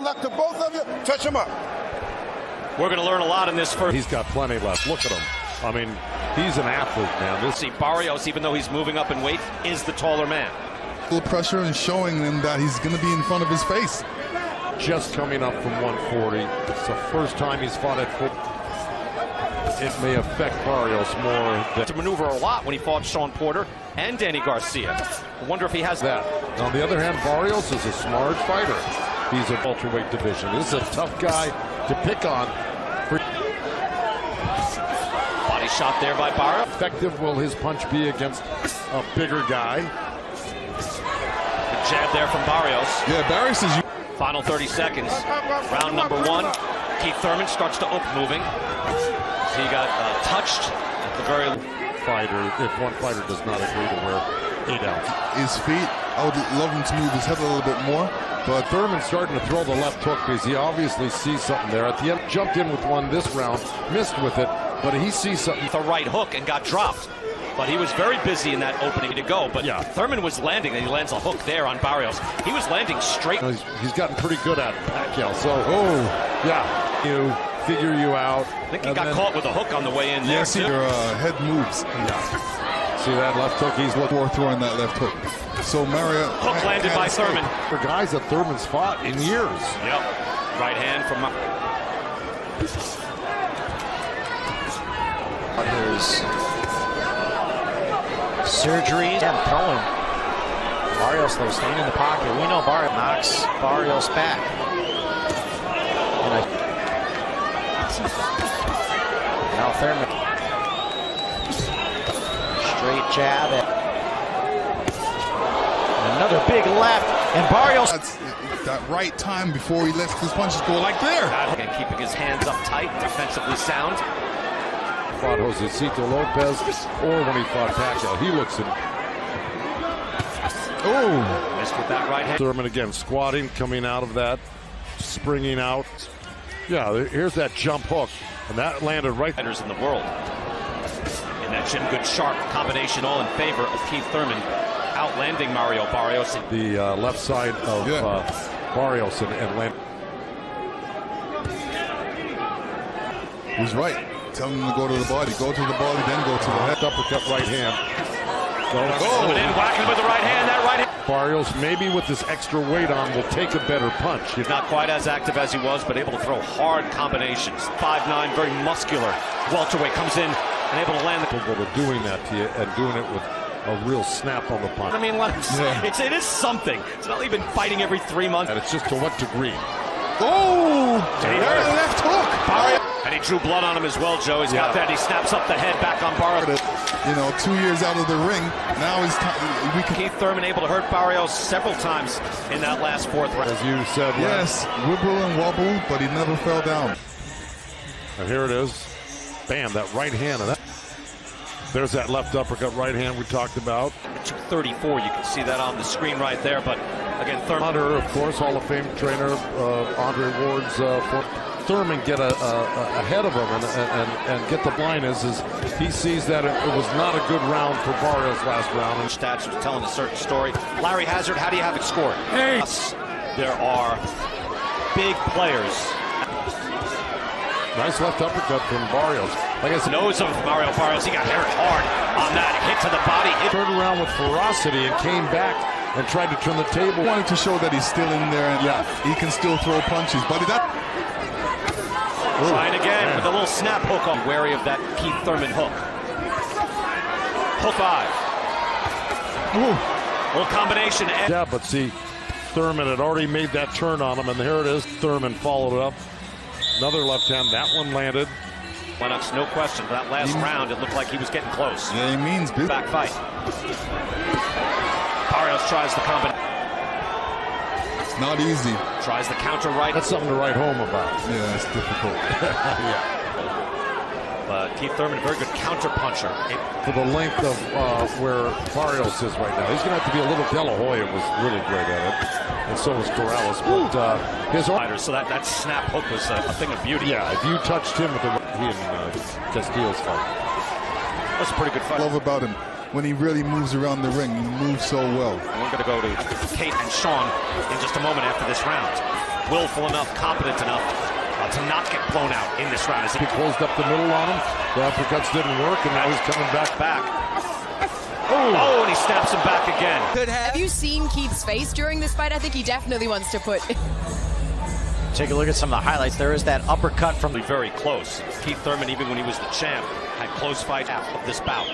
luck to both of you. Touch him up. We're going to learn a lot in this first. He's got plenty left. Look at him. I mean, he's an athlete, man. See, Barrios, even though he's moving up in weight, is the taller man. Full pressure and showing him that he's going to be in front of his face. Just coming up from 140. It's the first time he's fought at full. It may affect Barrios more. To maneuver a lot when he fought Sean Porter and Danny Garcia. I wonder if he has that. On the other hand, Barrios is a smart fighter. He's a welterweight division. This is a tough guy to pick on. Body shot there by Barrios. Effective will his punch be against a bigger guy? The jab there from Barrios. Yeah, Barrios is. Final 30 seconds. Round number 1. Keith Thurman starts to open moving. He got touched at the very fighter. If one fighter does not agree to wear 8 ounce. His feet, I would love him to move his head a little bit more. But Thurman's starting to throw the left hook because he obviously sees something there. At the end, jumped in with one this round, missed with it, but he sees something. The right hook and got dropped. But he was very busy in that opening to go. But yeah, Thurman was landing, and he lands a hook there on Barrios. He was landing straight. He's gotten pretty good at Pacquiao. So, yeah, you figure you out. I think he got caught with a hook on the way in. Yes, your head moves. Yeah. See that left hook? He's looking for throwing that left hook. So Mario hook landed by Thurman. For guys that Thurman's fought in years. Yep. Right hand from. His surgery and throwing. Barrios though staying in the pocket. We know Barrios knocks Barrios back. Now Thurman. Straight jab. Another big left, and Barrios. That's that right time before he lets his punches go like there. And keeping his hands up tight, defensively sound. Fought Josecito Lopez, or when he fought Pacquiao, he looks in. Oh, missed with that right hand. Thurman again squatting, coming out of that, springing out. Yeah, here's that jump hook, and that landed right. Fighters in the world. In that Jim Good sharp combination, all in favor of Keith Thurman, outlanding Mario Barrios. The left side of Barrios and land. He's right. Tell him to go to the body. Go to the body, then go to the head. Uppercut right hand. Coming in, whacking with the right hand. That right hand. Barrios, maybe with this extra weight on, will take a better punch. He's not quite as active as he was, but able to throw hard combinations. 5'9", very muscular. Welterweight comes in and able to land the. Capable of doing that to you and doing it with a real snap on the punch. I mean, it is something. It's not even fighting every 3 months. And it's just to what degree? Oh! Left hook! Barrios. And he drew blood on him as well, Joe. He's got that. He snaps up the head back on Barrios. You know, 2 years out of the ring. Now he's Keith Thurman able to hurt Barrios several times in that last 4th round. As you said, yes, wibble and wobble, but he never fell down. And here it is. Bam, that right hand. And that. There's that left uppercut right hand we talked about. 234, you can see that on the screen right there. But again, Thurman. Hunter, of course, Hall of Fame trainer, Andre Ward's for Thurman get ahead of him and get the blind is he sees that it was not a good round for Barrios last round. And Stats was telling a certain story. Larry Hazard, how do you have it scored? Hey. There are big players. Nice left uppercut from Barrios. Like I said, nose of Mario Barrios. He got hurt hard on that hit to the body. Turned around with ferocity and came back and tried to turn the table. Wanted to show that he's still in there and he can still throw punches. But trying again with a little snap hook on. Wary of that Keith Thurman hook. Hook 5. Little combination. Yeah, but see, Thurman had already made that turn on him, and here it is. Thurman followed up. Another left hand. That one landed. Lennox, no question. That last round, it looked like he was getting close. Yeah, he means business. Back fight. Barrios tries the combination. It's not easy. Tries the counter right. That's something to write home about. Yeah, it's difficult. Keith Thurman, very good counter puncher. For the length of where Barrios is right now, he's going to have to be a little. De La Hoya was really great at it, and so was Corrales. But his so that snap hook was a thing of beauty. Yeah, if you touched him with he and Castillo's fight. That's a pretty good fight. Love about him when he really moves around the ring. He moves so well. And we're going to go to Kate and Sean in just a moment after this round. willful enough, competent enough to not get blown out in this round. He closed up the middle on him. The uppercuts didn't work, and now he's coming back. Oh, and he snaps him back again. Have you seen Keith's face during this fight? I think he definitely wants to put... Take a look at some of the highlights. There is that uppercut from Very close. Keith Thurman, even when he was the champ, had close fights of this bout.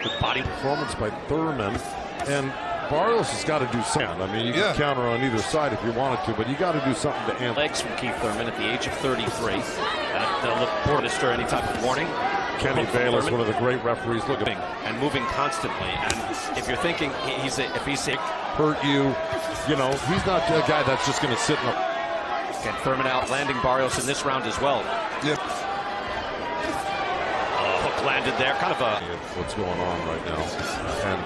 Good body performance by Thurman, and Barrios has got to do something. I mean, you can counter on either side if you wanted to, but you got to do something to answer. Legs from Keith Thurman at the age of 33. They'll look poor to stir any type of warning. Kenny Bayless, one of the great referees, looking and moving constantly. And if you're thinking if he's sick, hurt you, you know, he's not a guy that's just going to sit in a... And Thurman out landing Barrios in this round as well. Yep. Hook landed there, kind of a... What's going on right now? And,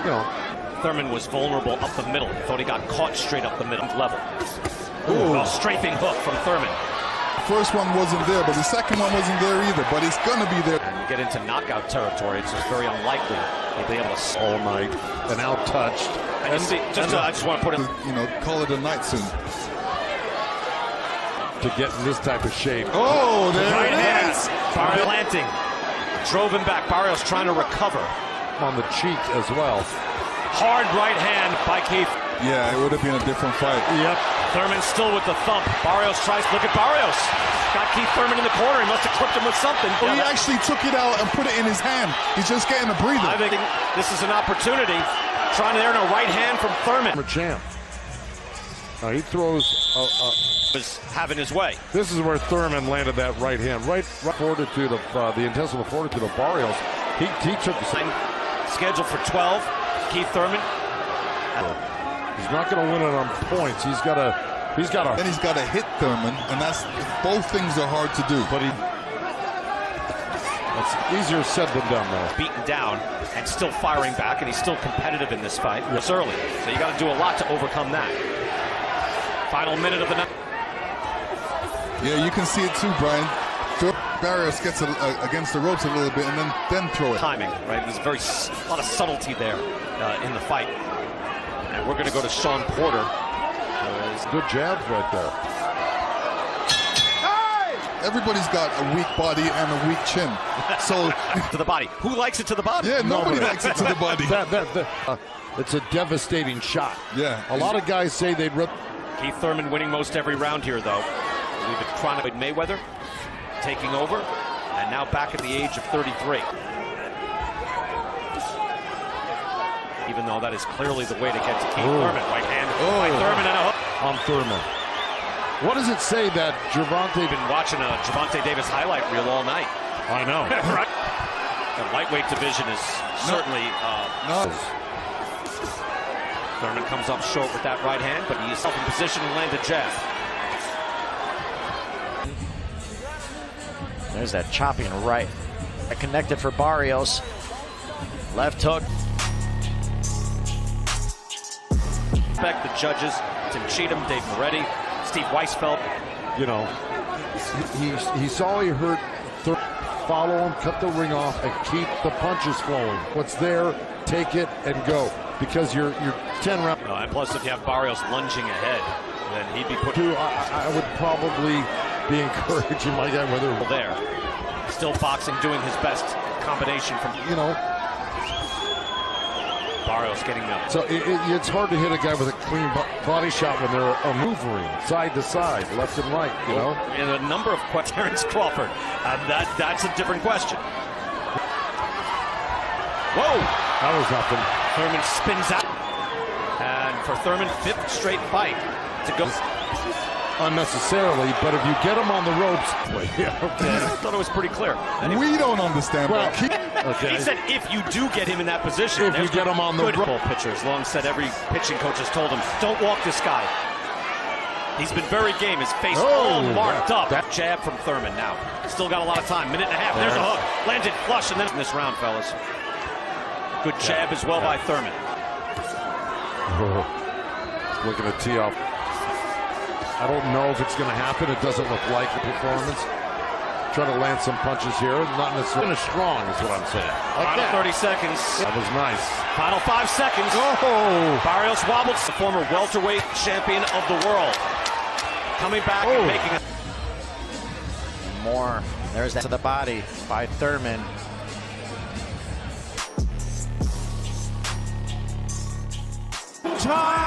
you know... Thurman was vulnerable up the middle. Thought he got caught straight up the middle level. Ooh. A strafing hook from Thurman. First one wasn't there, but the second one wasn't there either. But he's gonna be there. And you get into knockout territory, it's just very unlikely he'll be able to all night and out-touched. And see, I just want to put him, Call it a night soon. To get in this type of shape. Oh, there right it hand. is. Barrios planting, drove him back. Barrios trying to recover. On the cheek as well. Hard right hand by Keith. Yeah, it would have been a different fight. Yep. Thurman still with the thump. Barrios tries. Look at Barrios. Got Keith Thurman in the corner. He must have clipped him with something. He actually took it out and put it in his hand. He's just getting a breather. I think this is an opportunity. Trying to earn a right hand from Thurman. Champ. He throws. Was having his way. This is where Thurman landed that right hand. Right fortitude of the intestinal fortitude of Barrios. He took the scheduled for 12. Keith Thurman. He's not going to win it on points. He's got to. Then he's got to hit Thurman, and both things are hard to do. But that's easier said than done, though. Beaten down and still firing back, and he's still competitive in this fight. It's early, so you got to do a lot to overcome that. Final minute of the night. Yeah, you can see it too, Brian. Barrios gets against the ropes a little bit, and then throw it. Timing, right? There's a lot of subtlety there in the fight. And we're going to go to Sean Porter. Good jabs right there. Everybody's got a weak body and a weak chin. So to the body. Who likes it to the body? Yeah, nobody likes it to the body. It's a devastating shot. Yeah. A lot of guys say they'd rip. Keith Thurman winning most every round here, though. I believe it chronicled Mayweather taking over, and now back at the age of 33. Even though that is clearly the way to get to Keith Thurman. Right hand by Thurman and a hook. On Thurman. What does it say that Gervonta... Been watching a Gervonta Davis highlight reel all night. I know. Right? The lightweight division is certainly... Thurman comes up short with that right hand, but he is in position and land a jab. There's that chopping right. Connected for Barrios. Left hook. The judges, Tim Cheatham, Dave Moretti, Steve Weisfeld. You know, he saw he hurt Thurman. Follow him, cut the ring off, and keep the punches flowing. What's there, take it and go. Because you're 10 rounds. And plus, if you have Barrios lunging ahead, then he'd be put. I would probably be encouraging my guy whether there. Still boxing, doing his best combination from Barrios getting them. So it's hard to hit a guy with a clean body shot when they're maneuvering side to side, left and right, you know? And a number of questions. Terrence Crawford, that's a different question. Whoa! That was nothing. Thurman spins out. And for Thurman, 5th straight fight to go. Unnecessarily, but if you get him on the ropes, I thought it was pretty clear. We don't understand. Well, he said if you do get him in that position, if you get him on the football pitchers. Long said every pitching coach has told him, don't walk this guy. He's been very game. His face all marked up. That jab from Thurman now. Still got a lot of time. Minute and a half. There's a hook. Landed flush, and then in this round, fellas. Good jab as well by Thurman. Looking to tee off. I don't know if it's going to happen. It doesn't look like a performance. try to land some punches here. Not necessarily strong, is what I'm saying. Like Final that. 30 seconds. That was nice. Final 5 seconds. Oh! Barrios wobbled. The former welterweight champion of the world. Coming back and making it. More. There's that to the body by Thurman. Time!